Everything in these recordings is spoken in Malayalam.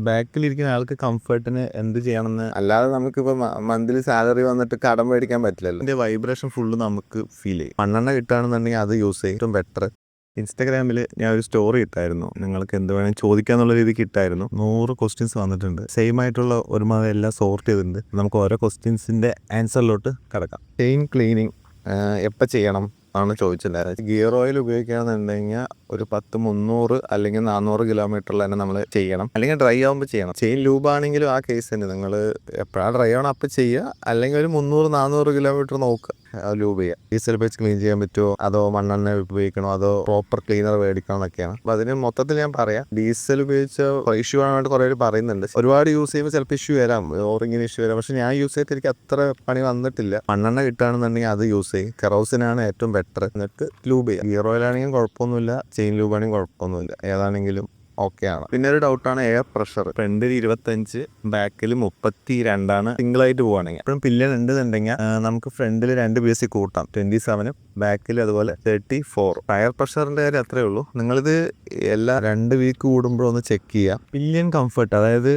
ബാക്കിലിരിക്കുന്ന ആൾക്ക് കംഫർട്ടിന് എന്ത് ചെയ്യണമെന്ന് അല്ലാതെ നമുക്കിപ്പോൾ മന്ത്ലി സാലറി വന്നിട്ട് കടം മേടിക്കാൻ പറ്റില്ലല്ലോ. ഇതിൻ്റെ വൈബ്രേഷൻ ഫുള്ള് നമുക്ക് ഫീൽ ചെയ്യും. മണ്ണെണ്ണ കിട്ടുകയാണെന്നുണ്ടെങ്കിൽ അത് യൂസ് ചെയ്യും, ഏറ്റവും ബെറ്റർ. ഇൻസ്റ്റാഗ്രാമിൽ ഞാൻ ഒരു സ്റ്റോറി ഇട്ടായിരുന്നു, നിങ്ങൾക്ക് എന്ത് വേണമെങ്കിൽ ചോദിക്കാന്നുള്ള രീതിക്ക് ഇട്ടായിരുന്നു. 100 ക്വസ്റ്റ്യൻസ് വന്നിട്ടുണ്ട്, സെയിം ആയിട്ടുള്ള ഒരുമാതിരി എല്ലാം സോർട്ട് ചെയ്തിട്ടുണ്ട്. നമുക്ക് ഓരോ ക്വസ്റ്റ്യൻസിൻ്റെ ആൻസറിലോട്ട് കിടക്കാം. ചെയിൻ ക്ലീനിങ് എപ്പോൾ ചെയ്യണം ആണ് ചോദിച്ചിട്ടുണ്ടായിരുന്നത്. ഗിയർ ഓയിൽ ഉപയോഗിക്കുകയാണെന്നുണ്ടെങ്കിൽ ഒരു 300 അല്ലെങ്കിൽ 400 കിലോമീറ്ററിൽ തന്നെ നമ്മൾ ചെയ്യണം, അല്ലെങ്കിൽ ഡ്രൈ ആകുമ്പോൾ ചെയ്യണം. ചെയിൻ ലൂബാണെങ്കിലും ആ കേസ് തന്നെ, നിങ്ങൾ എപ്പോഴാണ് ഡ്രൈ ആവണം അപ്പം ചെയ്യുക, അല്ലെങ്കിൽ ഒരു 300-400 കിലോമീറ്റർ നോക്കുക ലൂബ് ചെയ്യുക. ഡീസൽ വെച്ച് ക്ലീൻ ചെയ്യാൻ പറ്റുമോ, അതോ മണ്ണെണ്ണ ഉപയോഗിക്കണോ, അതോ പ്രോപ്പർ ക്ലീനർ മേടിക്കണം എന്നൊക്കെയാണ്. അപ്പോൾ അതിന് മൊത്തത്തിൽ ഞാൻ പറയാം, ഡീസൽ ഉപയോഗിച്ച ഇഷ്യൂ ആയിട്ട് കുറേ പേര് പറയുന്നുണ്ട്. ഒരുപാട് യൂസ് ചെയ്യുമ്പോൾ ചിലപ്പോൾ ഇഷ്യൂ വരാം, ഓറിങ്ങിന് ഇഷ്യൂ വരാം. പക്ഷെ ഞാൻ യൂസ് ചെയ്തിട്ട് എനിക്ക് അത്ര പണി വന്നിട്ടില്ല. മണ്ണെണ്ണ കിട്ടുകയാണെന്നുണ്ടെങ്കിൽ അത് യൂസ് ചെയ്യും, കെറോസിനാണ് ഏറ്റവും ബെറ്റർ. എന്നിട്ട് ലൂബ് ചെയ്യുക. ഗിയർ ഓയിൽ ആണെങ്കിലും കുഴപ്പമൊന്നുമില്ല, ചെയിൻ ലൂബ് ആണെങ്കിലും കുഴപ്പമൊന്നുമില്ല, ഏതാണെങ്കിലും ഓക്കെ ആണ്. പിന്നെ ഒരു ഡൗട്ടാണ് എയർ പ്രഷർ. ഫ്രണ്ടിൽ 25, ബാക്കിൽ 32 സിംഗിളായിട്ട് പോവുകയാണെങ്കിൽ. എപ്പോഴും പില്ലൻ ഉണ്ടെന്നുണ്ടെങ്കിൽ നമുക്ക് ഫ്രണ്ടിൽ 2 BSc കൂട്ടാം, 27, ബാക്കിൽ അതുപോലെ 34. ടയർ പ്രഷറിൻ്റെ കാര്യം അത്രേ ഉള്ളൂ. നിങ്ങളിത് എല്ലാ 2 വീക്ക് കൂടുമ്പോഴൊന്ന് ചെക്ക് ചെയ്യുക. പില്ലിയൻ കംഫർട്ട്, അതായത്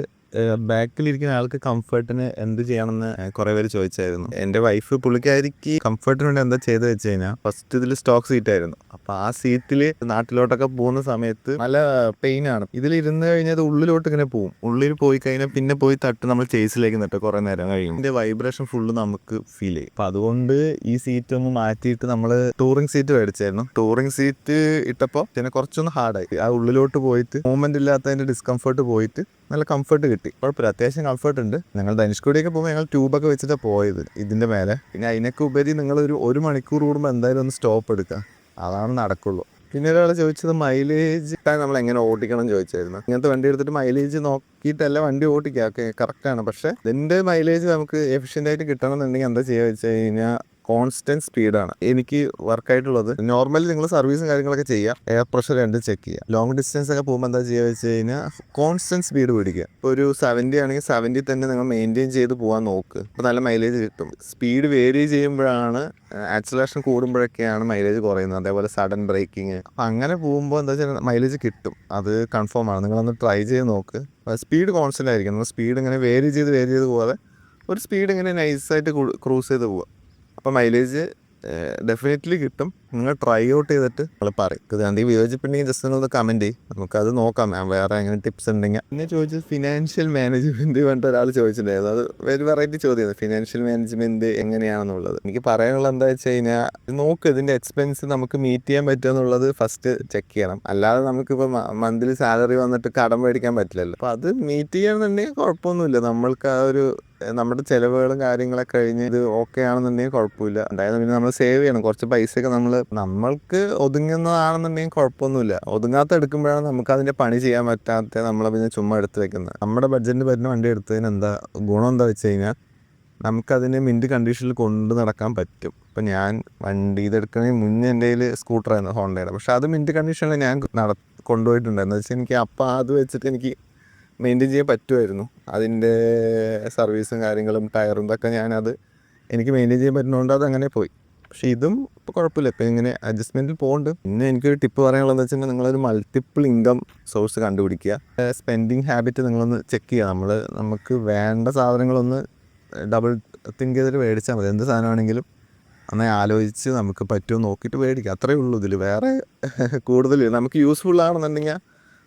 ബാക്കിലിരിക്കുന്ന ആൾക്ക് കംഫർട്ടിന് എന്ത് ചെയ്യണമെന്ന് കുറേ പേര് ചോദിച്ചായിരുന്നു. എൻ്റെ വൈഫ് പുള്ളിക്കാരിക്ക് കംഫർട്ടിന് വേണ്ടി എന്താ ചെയ്ത് വെച്ച് കഴിഞ്ഞാൽ, ഫസ്റ്റ് ഇതിൽ സ്റ്റോക്ക് സീറ്റ് ആയിരുന്നു. അപ്പോൾ ആ സീറ്റിൽ നാട്ടിലോട്ടൊക്കെ പോകുന്ന സമയത്ത് നല്ല പെയിനാണ്. ഇതിലിരുന്ന് കഴിഞ്ഞാൽ ഉള്ളിലോട്ട് ഇങ്ങനെ പോകും. ഉള്ളിൽ പോയി കഴിഞ്ഞാൽ പിന്നെ പോയി തട്ട് നമ്മൾ ചേസിലേക്ക് നിട്ട് കുറേ നേരം കഴിയും. ഇതിൻ്റെ വൈബ്രേഷൻ ഫുള്ള് നമുക്ക് ഫീൽ ചെയ്യും. അപ്പം അതുകൊണ്ട് ഈ സീറ്റ് ഒന്ന് മാറ്റിയിട്ട് നമ്മൾ ടൂറിങ് സീറ്റ് മേടിച്ചായിരുന്നു. ടൂറിങ് സീറ്റ് ഇട്ടപ്പോൾ പിന്നെ കുറച്ചൊന്ന് ഹാർഡായി. ആ ഉള്ളിലോട്ട് പോയിട്ട് മൂവ്മെന്റ് ഇല്ലാത്തതിൻ്റെ ഡിസ്കംഫർട്ട് പോയിട്ട് നല്ല കംഫർട്ട് കിട്ടി. കുഴപ്പമില്ല, അത്യാവശ്യം കംഫർട്ട് ഉണ്ട്. ഞങ്ങൾ ധനുഷ്കോടിയൊക്കെ പോകുമ്പോൾ ഞങ്ങൾ ട്യൂബൊക്കെ വെച്ചിട്ടാണ് പോയത് ഇതിൻ്റെ മേലെ. പിന്നെ അതിനൊക്കെ ഉപരി നിങ്ങളൊരു 1 മണിക്കൂർ കൂടുമ്പോൾ എന്തായാലും ഒന്ന് സ്റ്റോപ്പ് എടുക്കുക, അതാണ് നടക്കുള്ളൂ. പിന്നെ ഒരാൾ ചോദിച്ചത് മൈലേജ് നമ്മൾ എങ്ങനെ ഓടിക്കണം എന്ന് ചോദിച്ചായിരുന്നു. ഇങ്ങനത്തെ വണ്ടി എടുത്തിട്ട് മൈലേജ് നോക്കിയിട്ടല്ല വണ്ടി ഓടിക്കുക, ഓക്കെ കറക്റ്റാണ്. പക്ഷേ ഇതിൻ്റെ മൈലേജ് നമുക്ക് എഫിഷ്യൻ്റ് ആയിട്ട് കിട്ടണം എന്നുണ്ടെങ്കിൽ എന്താ ചെയ്യുക വെച്ച് കഴിഞ്ഞാൽ, കോൺസ്റ്റന്റ് സ്പീഡാണ് എനിക്ക് വർക്കായിട്ടുള്ളത്. നോർമലി നിങ്ങൾ സർവീസും കാര്യങ്ങളൊക്കെ ചെയ്യുക, എയർ പ്രഷർ രണ്ടും ചെക്ക് ചെയ്യുക. ലോങ് ഡിസ്റ്റൻസ് ഒക്കെ പോകുമ്പോൾ എന്താ ചെയ്യുക വെച്ച് കഴിഞ്ഞാൽ, കോൺസ്റ്റന്റ് സ്പീഡ് പിടിക്കുക. ഇപ്പോൾ ഒരു 70 ആണെങ്കിൽ 70 തന്നെ നിങ്ങൾ മെയിൻറ്റെയിൻ ചെയ്ത് പോകാൻ നോക്ക്, അപ്പോൾ നല്ല മൈലേജ് കിട്ടും. സ്പീഡ് വേരി ചെയ്യുമ്പോഴാണ്, ആക്സിലറേഷൻ കൂടുമ്പോഴൊക്കെയാണ് മൈലേജ് കുറയുന്നത്. അതേപോലെ സഡൻ ബ്രേക്കിങ്. അപ്പം അങ്ങനെ പോകുമ്പോൾ എന്താ വെച്ചാൽ മൈലേജ് കിട്ടും, അത് കൺഫേം ആണ്. നിങ്ങളൊന്ന് ട്രൈ ചെയ്ത് നോക്ക്. സ്പീഡ് കോൺസ്റ്റന്റ് ആയിരിക്കും, നമ്മൾ സ്പീഡ് ഇങ്ങനെ വേരി ചെയ്ത് പോകാതെ ഒരു സ്പീഡ് ഇങ്ങനെ നൈസായിട്ട് ക്രൂസ് ചെയ്ത് പോവുക. അപ്പോൾ മൈലേജ് ഡെഫിനറ്റ്ലി കിട്ടും. നിങ്ങൾ ട്രൈ ഔട്ട് ചെയ്തിട്ട് നിങ്ങൾ പറയും. ഇത് എന്തെങ്കിലും വിയോജിപ്പുണ്ടെങ്കിൽ ജസ്റ്റ് ഒന്ന് കമൻറ്റ് ചെയ്യും, നമുക്കത് നോക്കാം. വേറെ അങ്ങനെ ടിപ്സ് ഉണ്ടെങ്കിൽ. പിന്നെ ചോദിച്ചത് ഫിനാൻഷ്യൽ മാനേജ്മെൻറ്റ് പറഞ്ഞിട്ട് ഒരാൾ ചോദിച്ചിട്ടുണ്ടായിരുന്നു. അത് ഒരു വെറൈറ്റി ചോദ്യമാണ്, ഫിനാൻഷ്യൽ മാനേജ്മെൻറ്റ് എങ്ങനെയാണെന്നുള്ളത്. എനിക്ക് പറയാനുള്ളത് എന്താ വെച്ച് കഴിഞ്ഞാൽ, നോക്ക് ഇതിൻ്റെ എക്സ്പെൻസ് നമുക്ക് മീറ്റ് ചെയ്യാൻ പറ്റുമോ എന്നുള്ളത് ഫസ്റ്റ് ചെക്ക് ചെയ്യണം. അല്ലാതെ നമുക്കിപ്പോൾ മന്ത്ലി സാലറി വന്നിട്ട് കടം മേടിക്കാൻ പറ്റില്ലല്ലോ. അപ്പോൾ അത് മീറ്റ് ചെയ്യണമെന്നുണ്ടെങ്കിൽ കുഴപ്പമൊന്നുമില്ല. നമ്മൾക്ക് ആ ഒരു നമ്മുടെ ചിലവുകളും കാര്യങ്ങളൊക്കെ കഴിഞ്ഞ് ഇത് ഓക്കെ ആണെന്നുണ്ടെങ്കിൽ കുഴപ്പമില്ല. അതായത് പിന്നെ നമ്മൾ സേവ് ചെയ്യണം കുറച്ച് പൈസയൊക്കെ. നമ്മൾക്ക് ഒതുങ്ങുന്നതാണെന്നുണ്ടെങ്കിൽ കുഴപ്പമൊന്നുമില്ല. ഒതുങ്ങാത്ത എടുക്കുമ്പോഴാണ് നമുക്ക് അതിൻ്റെ പണി ചെയ്യാൻ പറ്റാത്ത നമ്മൾ പിന്നെ ചുമ്മാ എടുത്ത് വെക്കുന്നത്. നമ്മുടെ ബഡ്ജറ്റിന് പറ്റുന്ന വണ്ടി എടുത്തതിന് എന്താ ഗുണം എന്താ വെച്ച് കഴിഞ്ഞാൽ, നമുക്കതിനെ മിൻറ്റ് കണ്ടീഷനിൽ കൊണ്ട് നടക്കാൻ പറ്റും. ഇപ്പം ഞാൻ വണ്ടി ഇതെടുക്കണമെങ്കിൽ മുന്നേ എൻ്റെ കയ്യിൽ സ്കൂട്ടറായിരുന്നു, ഹോണ്ടയുടെ. പക്ഷെ അത് മിൻറ്റ് കണ്ടീഷനിൽ ഞാൻ കൊണ്ടുപോയിട്ടുണ്ടായിരുന്നു. വെച്ചാൽ എനിക്ക് അപ്പം അത് വെച്ചിട്ട് എനിക്ക് മെയിൻറ്റെയിൻ ചെയ്യാൻ പറ്റുമായിരുന്നു. അതിൻ്റെ സർവീസും കാര്യങ്ങളും ടയറും ഇതൊക്കെ എനിക്ക് മെയിൻറ്റെയിൻ ചെയ്യാൻ പറ്റുന്നതുകൊണ്ട് അത് അങ്ങനെ പോയി. പക്ഷേ ഇതും ഇപ്പോൾ കുഴപ്പമില്ല, ഇപ്പം ഇങ്ങനെ അഡ്ജസ്റ്റ്മെൻറ്റിൽ പോകുന്നുണ്ട്. പിന്നെ എനിക്കൊരു ടിപ്പ് പറയാനുള്ളതെന്ന് വെച്ചിട്ടുണ്ടെങ്കിൽ, നിങ്ങളൊരു മൾട്ടിപ്പിൾ ഇൻകം സോഴ്സ് കണ്ടുപിടിക്കുക. സ്പെൻഡിങ് ഹാബിറ്റ് നിങ്ങളൊന്ന് ചെക്ക് ചെയ്യുക. നമുക്ക് വേണ്ട സാധനങ്ങളൊന്ന് ഡബിൾ തിങ്ക് ചെയ്തിട്ട് മേടിച്ചാൽ മതി. എന്ത് സാധനമാണെങ്കിലും നന്നായി ആലോചിച്ച് നമുക്ക് പറ്റുമോ നോക്കിയിട്ട് മേടിക്കുക, അത്രയേ ഉള്ളൂ. ഇതിൽ വേറെ കൂടുതൽ നമുക്ക് യൂസ്ഫുൾ ആണെന്നുണ്ടെങ്കിൽ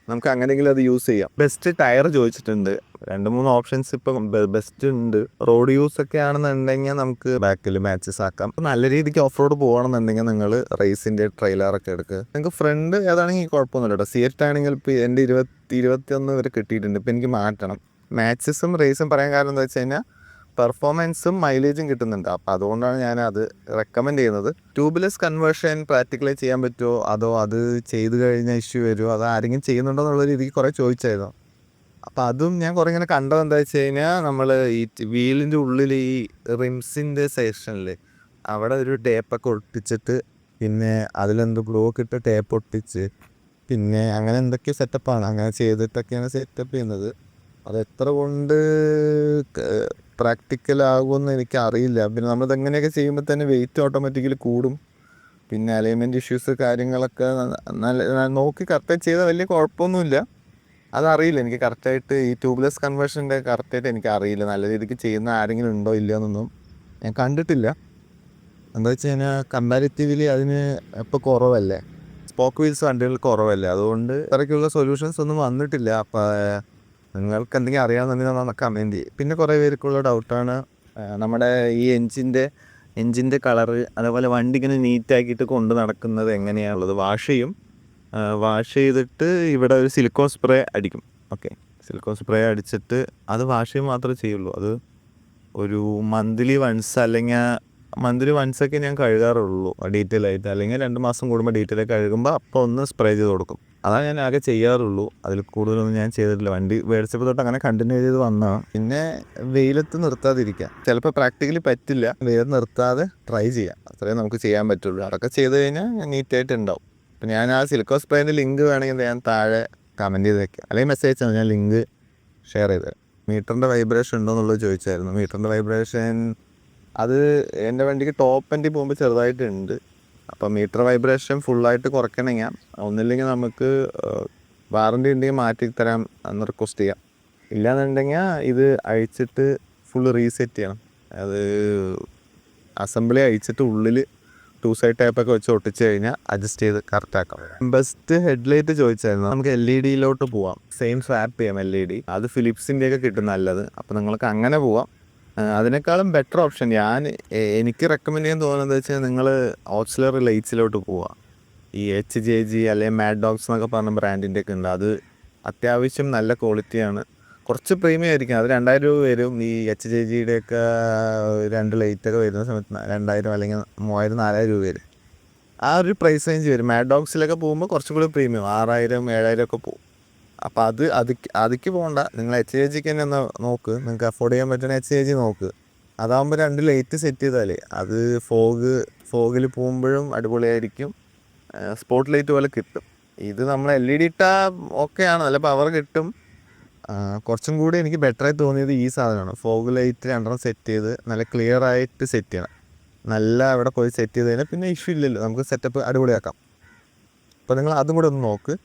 നമുക്ക് അങ്ങനെയെങ്കിലും അത് യൂസ് ചെയ്യാം. ബെസ്റ്റ് ടയർ ചോദിച്ചിട്ടുണ്ട്. 2-3 ഓപ്ഷൻസ് ഇപ്പം ബെസ്റ്റ് ഉണ്ട്. റോഡ് യൂസ് ഒക്കെ ആണെന്നുണ്ടെങ്കിൽ നമുക്ക് ബാക്കിൽ മാച്ചസ് ആക്കാം. നല്ല രീതിക്ക് ഓഫ് റോഡ് പോകണമെന്നുണ്ടെങ്കിൽ നിങ്ങൾ റേസിൻ്റെ ട്രെയിലറൊക്കെ എടുക്കുക. നിങ്ങൾക്ക് ഫ്രണ്ട് ഏതാണെങ്കിൽ കുഴപ്പമൊന്നുമില്ല കേട്ടോ. സിയറ്റ് ആണെങ്കിൽ ഇപ്പോൾ എൻ്റെ 21 വരെ കിട്ടിയിട്ടുണ്ട്. ഇപ്പോൾ എനിക്ക് മാറ്റണം. മാച്ചസും റേസും പറയാൻ കാരണം എന്താ വെച്ച് കഴിഞ്ഞാൽ, പെർഫോമൻസും മൈലേജും കിട്ടുന്നുണ്ട്. അപ്പോൾ അതുകൊണ്ടാണ് ഞാനത് റെക്കമെൻഡ് ചെയ്യുന്നത്. ട്യൂബ്ലെസ് കൺവേർഷൻ പ്രാക്ടിക്കലി ചെയ്യാൻ പറ്റുമോ, അതോ അത് ചെയ്ത് കഴിഞ്ഞാൽ ഇഷ്യൂ വരുമോ, അത് ആരെങ്കിലും ചെയ്യുന്നുണ്ടോ എന്നുള്ള രീതിക്ക് കുറേ ചോദിച്ചായിരുന്നു. അപ്പോൾ അതും ഞാൻ കുറേ ഇങ്ങനെ കണ്ടത് എന്താ വെച്ച് കഴിഞ്ഞാൽ, നമ്മൾ ഈ വീലിൻ്റെ ഉള്ളിൽ ഈ റിംസിൻ്റെ സെക്ഷനിൽ അവിടെ ഒരു ടേപ്പൊക്കെ ഒട്ടിച്ചിട്ട്, പിന്നെ അതിലെന്തോ ബ്ലോക്ക് ഇട്ട് ടേപ്പ് ഒട്ടിച്ച്, പിന്നെ അങ്ങനെ എന്തൊക്കെയോ സെറ്റപ്പാണ്. അങ്ങനെ ചെയ്തിട്ടൊക്കെയാണ് സെറ്റപ്പ് ചെയ്യുന്നത്. അത് എത്ര കൊണ്ട് പ്രാക്ടിക്കൽ ആകുമെന്ന് എനിക്കറിയില്ല. പിന്നെ നമ്മളിതെങ്ങനെയൊക്കെ ചെയ്യുമ്പോൾ തന്നെ വെയിറ്റ് ഓട്ടോമാറ്റിക്കലി കൂടും. പിന്നെ അലൈൻമെൻറ്റ് ഇഷ്യൂസ് കാര്യങ്ങളൊക്കെ നല്ല നോക്കി കറക്റ്റായി ചെയ്താൽ വലിയ കുഴപ്പമൊന്നുമില്ല. അതറിയില്ല എനിക്ക് കറക്റ്റായിട്ട് ഈ ട്യൂബ്ലെസ് കൺവേർഷൻ്റെ കറക്റ്റായിട്ട് എനിക്ക് അറിയില്ല. നല്ല രീതിക്ക് ചെയ്യുന്ന ആരെങ്കിലും ഉണ്ടോ ഇല്ലയോ എന്നൊന്നും ഞാൻ കണ്ടിട്ടില്ല. എന്താ വെച്ച് കഴിഞ്ഞാൽ കമ്പാരിറ്റീവ്ലി അതിന് ഇപ്പോൾ കുറവല്ലേ, സ്പോക്ക് വീൽസ് വണ്ടികൾ കുറവല്ലേ, അതുകൊണ്ട് ഇത്രയ്ക്കുള്ള സൊല്യൂഷൻസ് ഒന്നും വന്നിട്ടില്ല. അപ്പോൾ നിങ്ങൾക്ക് എന്തെങ്കിലും അറിയാമെന്നുണ്ടെങ്കിൽ ഒന്ന് കമൻറ്റ് ചെയ്യും. പിന്നെ കുറേ പേർക്കുള്ള ഡൗട്ടാണ് നമ്മുടെ ഈ എൻജിൻ്റെ കളറ്, അതേപോലെ വണ്ടി ഇങ്ങനെ നീറ്റാക്കിയിട്ട് കൊണ്ട് നടക്കുന്നത് എങ്ങനെയാണുള്ളത്. വാഷ് ചെയ്തിട്ട് ഇവിടെ ഒരു സിലിക്കോൺ സ്പ്രേ അടിക്കും. ഓക്കെ, സിലിക്കോൺ സ്പ്രേ അടിച്ചിട്ട് അത് വാഷ് ചെയ്യുക മാത്രമേ ചെയ്യുള്ളൂ. അത് ഒരു മന്ത്ലി വൺസൊക്കെ ഞാൻ കഴുകാറുള്ളൂ ഡീറ്റെയിൽ ആയിട്ട്. അല്ലെങ്കിൽ 2 മാസം കൂടുമ്പോൾ ഡീറ്റെയിൽ ആയി കഴുകുമ്പോൾ അപ്പോൾ ഒന്ന് സ്പ്രേ ചെയ്ത് കൊടുക്കും. അതാണ് ഞാൻ ആകെ ചെയ്യാറുള്ളൂ. അതിൽ കൂടുതലൊന്നും ഞാൻ ചെയ്തിട്ടില്ല. വണ്ടി മേടിച്ചപ്പോൾ തൊട്ട് അങ്ങനെ കണ്ടിന്യൂ ചെയ്ത് വന്നതാണ്. പിന്നെ വെയിലത്ത് നിർത്താതിരിക്കുക. ചിലപ്പോൾ പ്രാക്ടിക്കലി പറ്റില്ല, വെയിലത്ത് നിർത്താതെ ട്രൈ ചെയ്യാം. അത്രയും നമുക്ക് ചെയ്യാൻ പറ്റുള്ളൂ. അതൊക്കെ ചെയ്ത് കഴിഞ്ഞാൽ നീറ്റായിട്ട് ഉണ്ടാവും. അപ്പം ഞാൻ ആ സിലിക്കോൺ സ്പ്രേൻ്റെ ലിങ്ക് വേണമെങ്കിൽ ഞാൻ താഴെ കമൻറ്റ് ചെയ്ത് വെക്കാം, അല്ലെങ്കിൽ മെസ്സേജ് അയച്ചാൽ ഞാൻ ലിങ്ക് ഷെയർ ചെയ്ത് തരാം. മീറ്ററിൻ്റെ വൈബ്രേഷൻ ഉണ്ടോ എന്നുള്ളത് ചോദിച്ചായിരുന്നു. മീറ്ററിൻ്റെ വൈബ്രേഷൻ അത് എൻ്റെ വണ്ടിക്ക് ടോപ്പ് എൻഡിൽ പോകുമ്പോൾ ചെറുതായിട്ടുണ്ട്. അപ്പോൾ മീറ്റർ വൈബ്രേഷൻ ഫുള്ളായിട്ട് കുറയ്ക്കണമെങ്കിൽ ഒന്നില്ലെങ്കിൽ നമുക്ക് വാറണ്ടി ഉണ്ടെങ്കിൽ മാറ്റി തരാം എന്ന് റിക്വസ്റ്റ് ചെയ്യാം. ഇല്ലാന്നുണ്ടെങ്കിൽ ഇത് അഴിച്ചിട്ട് ഫുള്ള് റീസെറ്റ് ചെയ്യണം. അത് അസംബ്ലി അഴിച്ചിട്ട് ഉള്ളിൽ 2 സൈഡ് ടൈപ്പൊക്കെ വെച്ച് ഒട്ടിച്ച് കഴിഞ്ഞാൽ അഡ്ജസ്റ്റ് ചെയ്ത് കറക്റ്റാക്കാം. ബെസ്റ്റ് ഹെഡ്ലൈറ്റ് ചോദിച്ചായിരുന്നു. നമുക്ക് LED പോവാം, സെയിം സ്വാപ്പ് ചെയ്യാം LED. അത് ഫിലിപ്സിൻ്റെയൊക്കെ കിട്ടും നല്ലത്. അപ്പോൾ നിങ്ങൾക്ക് അങ്ങനെ പോവാം. അതിനേക്കാളും ബെറ്റർ ഓപ്ഷൻ എനിക്ക് റെക്കമെൻഡ് ചെയ്യാൻ തോന്നുന്നത് വെച്ചാൽ നിങ്ങൾ ഓക്സിലറി ലൈറ്റ്സിലോട്ട് പോവുക. ഈ HJG അല്ലെങ്കിൽ മാഡ് ഡോഗ്സ് എന്നൊക്കെ പറഞ്ഞ ബ്രാൻഡിൻ്റെ ഒക്കെ ഉണ്ട്. അത് അത്യാവശ്യം നല്ല ക്വാളിറ്റിയാണ്. കുറച്ച് പ്രീമിയം ആയിരിക്കും. അത് 2000 രൂപ വരും. ഈ HJGയുടെയൊക്കെ 2 ലൈറ്റൊക്കെ വരുന്ന സമയത്ത് 2000 അല്ലെങ്കിൽ 3000 4000 രൂപ വരും. ആ ഒരു പ്രൈസ് റേഞ്ച് വരും. മാഡ് ഡോഗ്സിലൊക്കെ പോകുമ്പോൾ കുറച്ചും കൂടി പ്രീമിയം 6000 7000 ഒക്കെ പോകും. അപ്പോൾ അതിക്ക് പോകണ്ട, നിങ്ങൾ HJGക്ക് തന്നെ ഒന്ന് നോക്ക്. നിങ്ങൾക്ക് അഫോർഡ് ചെയ്യാൻ പറ്റുന്ന HJG നോക്ക്. അതാകുമ്പോൾ 2 ലൈറ്റ് സെറ്റ് ചെയ്താലേ അത് ഫോഗിൽ പോകുമ്പോഴും അടിപൊളിയായിരിക്കും. സ്പോട്ട് ലൈറ്റ് പോലെ കിട്ടും. ഇത് നമ്മൾ LED ഇട്ടാൽ ഓക്കെയാണ്, നല്ല പവർ കിട്ടും. കുറച്ചും കൂടി എനിക്ക് ബെറ്ററായി തോന്നിയത് ഈ സാധനമാണ്. ഫോഗ് ലൈറ്റ് 2 സെറ്റ് ചെയ്ത് നല്ല ക്ലിയർ ആയിട്ട് സെറ്റ് ചെയ്യണം. നല്ല അവിടെ പോയി സെറ്റ് ചെയ്ത് കഴിഞ്ഞാൽ പിന്നെ ഇഷ്യൂ ഇല്ലല്ലോ, നമുക്ക് സെറ്റപ്പ് അടിപൊളിയാക്കാം. അപ്പോൾ നിങ്ങൾ അതും കൂടെ ഒന്ന് നോക്ക്.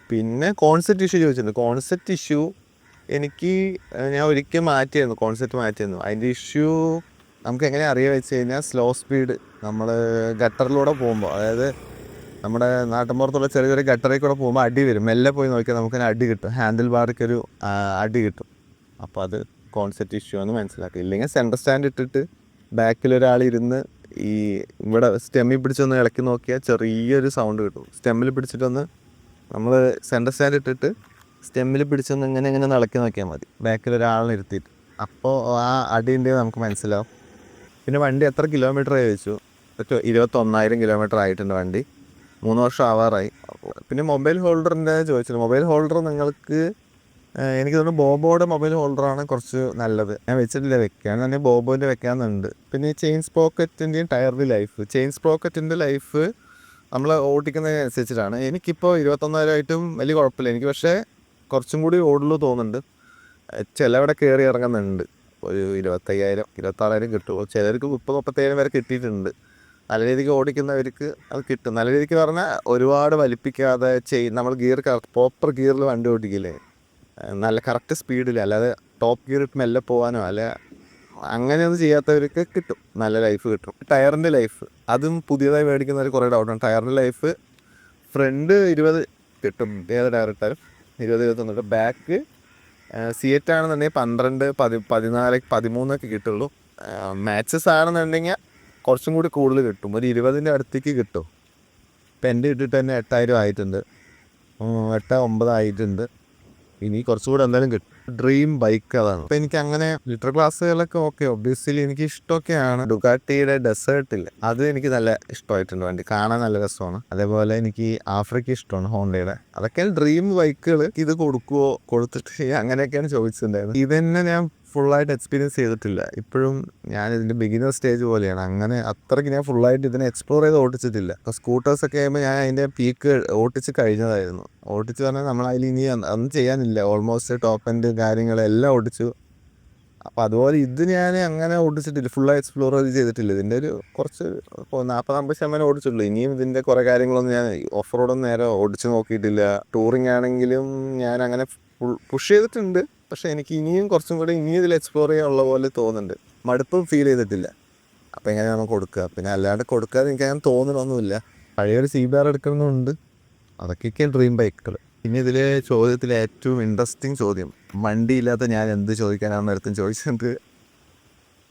പിന്നെ കോൺസെപ്റ്റ് ഇഷ്യൂ ചോദിച്ചിട്ടുണ്ട്. കോൺസെപ്റ്റ് ഇഷ്യൂ ഞാൻ ഒരിക്കൽ കോൺസെപ്റ്റ് മാറ്റിയായിരുന്നു. അതിൻ്റെ ഇഷ്യൂ നമുക്ക് എങ്ങനെ അറിയാൻ വെച്ച് കഴിഞ്ഞാൽ സ്ലോ സ്പീഡ് നമ്മൾ ഗട്ടറിലൂടെ പോകുമ്പോൾ, അതായത് നമ്മുടെ നാട്ടിൻപുറത്തുള്ള ചെറിയ ചെറിയ ഗട്ടറിൽ കൂടെ പോകുമ്പോൾ അടി വരും. മെല്ലെ പോയി നോക്കിയാൽ നമുക്കതിന് അടി കിട്ടും, ഹാൻഡിൽ ബാർക്കൊരു അടി കിട്ടും. അപ്പോൾ അത് കോൺസെപ്റ്റ് ഇഷ്യൂ എന്ന് മനസ്സിലാക്കുക. ഇല്ലെങ്കിൽ സെൻറ്റർ സ്റ്റാൻഡ് ഇട്ടിട്ട് ബാക്കിലൊരാളിരുന്ന് ഈ ഇവിടെ സ്റ്റെമ്മിൽ പിടിച്ചൊന്ന് ഇളക്കി നോക്കിയാൽ ചെറിയൊരു സൗണ്ട് കിട്ടും. സ്റ്റെമ്മിൽ പിടിച്ചിട്ടൊന്ന് നമ്മൾ സെൻറ്റർ സ്റ്റാൻഡ് ഇട്ടിട്ട് സ്റ്റെമ്മിൽ പിടിച്ചൊന്ന് ഇങ്ങനെ ഇളക്കി നോക്കിയാൽ മതി, ബാക്കിലൊരാളിനെ ഇരുത്തിയിട്ട്. അപ്പോൾ ആ അടിൻ്റെ നമുക്ക് മനസ്സിലാവും. പിന്നെ വണ്ടി എത്ര കിലോമീറ്റർ ചോദിച്ചു. 21,000 കിലോമീറ്റർ ആയിട്ടുണ്ട് വണ്ടി. 3 വർഷം ആവാറായി. പിന്നെ മൊബൈൽ ഹോൾഡറിൻ്റെ ചോദിച്ചിട്ടുണ്ട്. മൊബൈൽ ഹോൾഡർ നിങ്ങൾക്ക് എനിക്ക് തോന്നുന്നു ബോബോയുടെ മൊബൈൽ ഹോൾഡറാണ് കുറച്ച് നല്ലത്. ഞാൻ വെച്ചിട്ടില്ല, വെക്കാൻ തന്നെ ബോബോൻ്റെ വെക്കാമെന്നുണ്ട്. പിന്നെ ഈ ചെയിൻ സ്പ്രോക്കറ്റിൻ്റെയും ടയറിൻ്റെ ലൈഫ്. ചെയിൻ സ്പ്രോക്കറ്റിൻ്റെ ലൈഫ് നമ്മൾ ഓടിക്കുന്നതിനനുസരിച്ചിട്ടാണ്. എനിക്കിപ്പോൾ 21,000 വലിയ കുഴപ്പമില്ല എനിക്ക്. പക്ഷേ കുറച്ചും കൂടി ഓടുള്ളൂ തോന്നുന്നുണ്ട്. ചിലവിടെ കയറി ഇറങ്ങുന്നുണ്ട്. ഒരു 25,000 26,000 കിട്ടും. ചിലർക്ക് 30,000 വരെ കിട്ടിയിട്ടുണ്ട്. നല്ല രീതിക്ക് ഓടിക്കുന്നവർക്ക് അത് കിട്ടും. നല്ല രീതിക്ക് പറഞ്ഞാൽ ഒരുപാട് വലിപ്പിക്കാതെ നമ്മൾ പ്രോപ്പർ ഗിയറിൽ വണ്ടി ഓടിക്കില്ലേ, നല്ല കറക്റ്റ് സ്പീഡിൽ, അല്ലാതെ ടോപ്പ് ഗിയർ ഇട്ട് മെല്ലെ പോകാനോ അങ്ങനെയൊന്നും ചെയ്യാത്തവർക്ക് കിട്ടും, നല്ല ലൈഫ് കിട്ടും. ടയറിൻ്റെ ലൈഫ് അതും പുതിയതായി മേടിക്കുന്നവർ കുറേ ഡൗട്ടാണ്. ടയറിൻ്റെ ലൈഫ് ഫ്രണ്ട് 20 കിട്ടും, ഏത് ടയർ ഇട്ടാലും 20-21. ബാക്ക് C8 ആണെന്നുണ്ടെങ്കിൽ 12, 14, 13 കിട്ടുള്ളൂ. മാച്ചസ് ആണെന്നുണ്ടെങ്കിൽ കുറച്ചും കൂടി കൂടുതൽ കിട്ടും, ഒരു 20ൻ്റെ അടുത്തേക്ക് കിട്ടും. ഇപ്പം എൻ്റെ ഇട്ടിട്ട് തന്നെ 8,000 ആയിട്ടുണ്ട്, 8-9 ആയിട്ടുണ്ട്. ഇനി കുറച്ചുകൂടെ എന്തായാലും കിട്ടും. ഡ്രീം ബൈക്ക് അതാണ്. അപ്പം എനിക്ക് അങ്ങനെ ലിറ്റർ ക്ലാസ്സുകളൊക്കെ ഓക്കെ, ഒബ്വിയസ്ലി എനിക്ക് ഇഷ്ടമൊക്കെയാണ്. ഡുകാട്ടിയുടെ ഡെസേർട്ടില്ല, അത് എനിക്ക് നല്ല ഇഷ്ടമായിട്ടുണ്ട്. വണ്ടി കാണാൻ നല്ല രസമാണ്. അതേപോലെ എനിക്ക് ആഫ്രിക്ക ഇഷ്ടമാണ്, ഹോണ്ടയുടെ. അതൊക്കെയാണ് ഡ്രീം ബൈക്കുകൾ. ഇത് കൊടുത്തിട്ട് അങ്ങനെയൊക്കെയാണ് ചോദിച്ചിട്ടുണ്ടായിരുന്നത്. ഇതന്നെ ഞാൻ ഫുള്ളായിട്ട് എക്സ്പീരിയൻസ് ചെയ്തിട്ടില്ല. ഇപ്പോഴും ഞാൻ ഇതിൻ്റെ ബിഗിനർ സ്റ്റേജ് പോലെയാണ്. അങ്ങനെ അത്രയ്ക്ക് ഞാൻ ഫുള്ളായിട്ട് ഇതിനെ എക്സ്പ്ലോർ ചെയ്ത് ഓടിച്ചിട്ടില്ല. അപ്പോൾ സ്കൂട്ടേഴ്സൊക്കെ ആകുമ്പോൾ ഞാൻ അതിൻ്റെ പീക്ക് ഓടിച്ച് കഴിഞ്ഞതായിരുന്നു. ഓടിച്ച് പറഞ്ഞാൽ നമ്മൾ അതിൽ ഇനി ഒന്നും ചെയ്യാനില്ല. ഓൾമോസ്റ്റ് ടോപ്പ് എൻഡ് കാര്യങ്ങളെല്ലാം ഓടിച്ചു. അപ്പോൾ അതുപോലെ ഇത് ഞാൻ അങ്ങനെ ഓടിച്ചിട്ടില്ല, ഫുള്ളായി എക്സ്പ്ലോർ ചെയ്തിട്ടില്ല. ഇതിൻ്റെ ഒരു കുറച്ച് 40-50% ഓടിച്ചിട്ടുള്ളൂ. ഇനിയും ഇതിൻ്റെ കുറേ കാര്യങ്ങളൊന്നും ഞാൻ ഓഫ് റോഡൊന്നും നേരെ ഓടിച്ച് നോക്കിയിട്ടില്ല. ടൂറിങ് ആണെങ്കിലും ഞാൻ അങ്ങനെ പുഷ് ചെയ്തിട്ടുണ്ട്. പക്ഷേ എനിക്ക് ഇനിയും കുറച്ചും കൂടി ഇനിയും ഇതിൽ എക്സ്പ്ലോർ ചെയ്യാനുള്ള പോലെ തോന്നുന്നുണ്ട്. മടുപ്പ് ഫീൽ ചെയ്തിട്ടില്ല. അപ്പോൾ എങ്ങനെയാണ് കൊടുക്കുക? പിന്നെ അല്ലാണ്ട് കൊടുക്കാതെ എനിക്കങ്ങനെ തോന്നണമൊന്നുമില്ല. പഴയൊരു CBR എടുക്കണമെന്നുണ്ട്. അതൊക്കെയൊക്കെയാണ് ഡ്രീം ബൈക്കുകൾ. പിന്നെ ഇതിൽ ചോദ്യത്തിൽ ഏറ്റവും ഇൻട്രസ്റ്റിംഗ് ചോദ്യം, വണ്ടിയില്ലാത്ത ഞാൻ എന്ത് ചോദിക്കാനാണെന്ന് അടുത്തും ചോദിച്ചിട്ടുണ്ട്.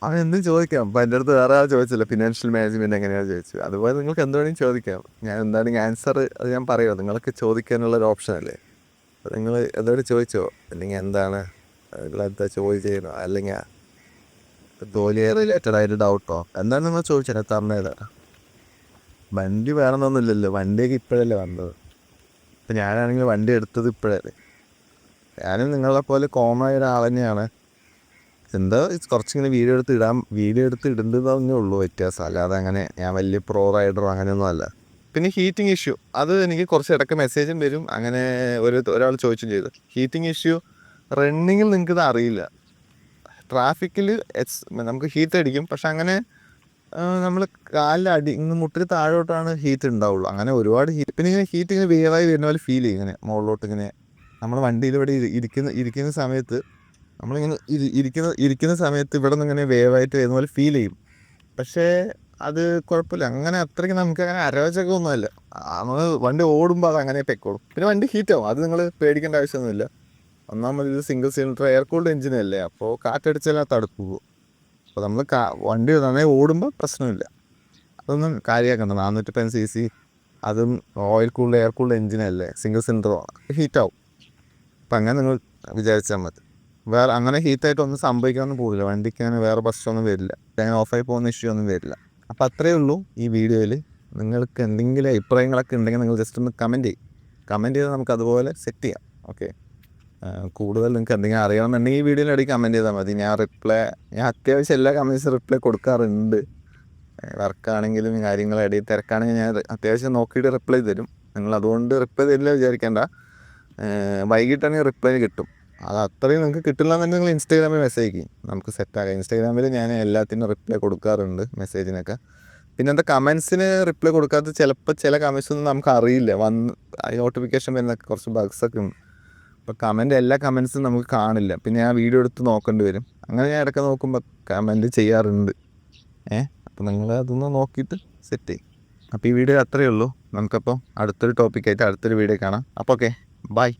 അവൻ എന്തും ചോദിക്കാം. അപ്പം എൻ്റെ അടുത്ത് വേറെ ആൾ ചോദിച്ചില്ല, ഫിനാൻഷ്യൽ മാനേജ്മെൻറ്റ് എങ്ങനെയാണെന്ന് ചോദിച്ചു. അതുപോലെ നിങ്ങൾക്ക് എന്ത് വേണമെങ്കിലും ചോദിക്കാം. ഞാൻ എന്താണെങ്കിൽ ആൻസർ അത് ഞാൻ പറയുമോ, നിങ്ങൾക്ക് ചോദിക്കാനുള്ളൊരു ഓപ്ഷനല്ലേ. അപ്പോൾ നിങ്ങൾ എന്തോടെ ചോദിച്ചോ, അല്ലെങ്കിൽ എന്താണ് നിങ്ങളെന്താ ചോദിച്ചോ, അല്ലെങ്കിൽ ജോലി റിലേറ്റഡ് ആയിട്ട് ഡൗട്ടോ എന്താണ് നിങ്ങൾ ചോദിച്ചത്, തന്നേതാ. വണ്ടി വേണമെന്നൊന്നുമില്ലല്ലോ, വണ്ടിയൊക്കെ ഇപ്പോഴല്ലേ വന്നത്. ഇപ്പം ഞാനാണെങ്കിൽ വണ്ടി എടുത്തത് ഇപ്പോഴല്ലേ. ഞാനും നിങ്ങളെ പോലെ കോമൺ ആയ ഒരാൾ തന്നെയാണ്. എന്താ കുറച്ചിങ്ങനെ വീഡിയോ എടുത്ത് ഇടേണ്ടതേ ഉള്ളൂ വ്യത്യാസം. അല്ലാതെ അങ്ങനെ ഞാൻ വലിയ പ്രോ റൈഡറോ അങ്ങനെയൊന്നും അല്ല. പിന്നെ ഹീറ്റിംഗ് ഇഷ്യൂ, അത് എനിക്ക് കുറച്ച് ഇടയ്ക്ക് മെസ്സേജും വരും. അങ്ങനെ ഒരാൾ ചോദിച്ചും ചെയ്തു, ഹീറ്റിംഗ് ഇഷ്യൂ റണ്ണിങ്ങിൽ നിങ്ങൾക്കിത് അറിയില്ല. ട്രാഫിക്കിൽ നമുക്ക് ഹീറ്റ് അടിക്കും, പക്ഷെ അങ്ങനെ നമ്മൾ കാലിൽ ഇന്ന് മുട്ടിന് താഴോട്ടാണ് ഹീറ്റ് ഉണ്ടാവുള്ളൂ. അങ്ങനെ ഒരുപാട് ഹീറ്റ്, പിന്നെ ഇങ്ങനെ ഹീറ്റ് ഇങ്ങനെ വേവായി വരുന്ന പോലെ ഫീൽ ചെയ്യും. ഇങ്ങനെ മുകളിലോട്ട് ഇങ്ങനെ നമ്മൾ വണ്ടിയിൽ ഇവിടെ ഇരിക്കുന്ന സമയത്ത് നമ്മളിങ്ങനെ ഇരിക്കുന്ന സമയത്ത് ഇവിടെ നിന്ന് ഇങ്ങനെ വേവായിട്ട് വരുന്ന പോലെ ഫീൽ ചെയ്യും. പക്ഷേ അത് കുഴപ്പമില്ല, അങ്ങനെ അത്രയ്ക്ക് നമുക്ക് അങ്ങനെ അരോചകമൊന്നുമല്ല. നമ്മൾ വണ്ടി ഓടുമ്പോൾ അത് അങ്ങനെ പെക്കോളും. പിന്നെ വണ്ടി ഹീറ്റാവും, അത് നിങ്ങൾ പേടിക്കേണ്ട ആവശ്യമൊന്നുമില്ല. ഒന്നാമത് ഇത് സിംഗിൾ സിലിണ്ടർ എയർ കൂൾഡ് എഞ്ചിനല്ലേ, അപ്പോൾ കാറ്റടിച്ചാൽ തടുപ്പ് പോകും. അപ്പോൾ നമ്മൾ വണ്ടി നന്നായി ഓടുമ്പോൾ പ്രശ്നമില്ല. അതൊന്നും കാര്യമാക്കണ്ട. 410cc, അതും ഓയിൽ കൂൾഡ് എയർ കൂൾഡ് എഞ്ചിനല്ലേ, സിംഗിൾ സിലിണ്ടറുമാണ്, ഹീറ്റാവും. അപ്പം അങ്ങനെ നിങ്ങൾ വിചാരിച്ചാൽ മതി. വേറെ അങ്ങനെ ഹീറ്റായിട്ടൊന്നും സംഭവിക്കാനൊന്നും പോകില്ല. വണ്ടിക്ക് അങ്ങനെ വേറെ പ്രശ്നമൊന്നും വരില്ല, അങ്ങനെ ഓഫായി പോകുന്ന ഇഷ്യൂ ഒന്നും വരില്ല. അപ്പോൾ അത്രയേ ഉള്ളൂ ഈ വീഡിയോയിൽ. നിങ്ങൾക്ക് എന്തെങ്കിലും അഭിപ്രായങ്ങളൊക്കെ ഉണ്ടെങ്കിൽ നിങ്ങൾ ജസ്റ്റ് ഒന്ന് കമൻറ്റ് ചെയ്താൽ നമുക്ക് അതുപോലെ സെറ്റ് ചെയ്യാം. ഓക്കെ, കൂടുതൽ നിങ്ങൾക്ക് എന്തെങ്കിലും അറിയണമെന്നുണ്ടെങ്കിൽ ഈ വീഡിയോയിൽ ഇടയ്ക്ക് കമൻറ്റ് ചെയ്താൽ മതി. ഞാൻ അത്യാവശ്യം എല്ലാ കമൻറ്റ്സും റിപ്ലൈ കൊടുക്കാറുണ്ട്. വർക്കാണെങ്കിലും കാര്യങ്ങളിടയിൽ തിരക്കാണെങ്കിൽ ഞാൻ അത്യാവശ്യം നോക്കിയിട്ട് റിപ്ലൈ തരും. നിങ്ങൾ അതുകൊണ്ട് റിപ്ലൈ തരില്ല വിചാരിക്കേണ്ട. വൈകിട്ടാണെങ്കിൽ റിപ്ലൈ കിട്ടും. അത് അത്രയും നിങ്ങൾക്ക് കിട്ടില്ല എന്നുണ്ടെങ്കിൽ നിങ്ങൾ ഇൻസ്റ്റാഗ്രാമിൽ മെസ്സേജ് അയക്കും, നമുക്ക് സെറ്റാക്കാം. ഇൻസ്റ്റാഗ്രാമിൽ ഞാൻ എല്ലാത്തിനും റിപ്ലൈ കൊടുക്കാറുണ്ട്, മെസ്സേജിനൊക്കെ. പിന്നെ എന്താ കമൻസിന് റിപ്ലൈ കൊടുക്കാത്ത ചില കമൻസൊന്നും നമുക്ക് അറിയില്ല, നോട്ടിഫിക്കേഷൻ വരുന്നൊക്കെ കുറച്ച് ബഗ്സൊക്കെ ഉണ്ട്. അപ്പോൾ എല്ലാ കമൻസും നമുക്ക് കാണില്ല. പിന്നെ ഞാൻ വീഡിയോ എടുത്ത് നോക്കേണ്ടി വരും. അങ്ങനെ ഞാൻ ഇടയ്ക്ക് നോക്കുമ്പോൾ കമൻറ്റ് ചെയ്യാറുണ്ട്. അപ്പോൾ നിങ്ങൾ അതൊന്ന് നോക്കിയിട്ട് സെറ്റ് ചെയ്യും. അപ്പോൾ ഈ വീഡിയോ അത്രയേ ഉള്ളൂ. നമുക്കപ്പോൾ അടുത്തൊരു ടോപ്പിക്കായിട്ട് അടുത്തൊരു വീഡിയോ കാണാം. അപ്പോൾ ഓക്കെ, ബൈ.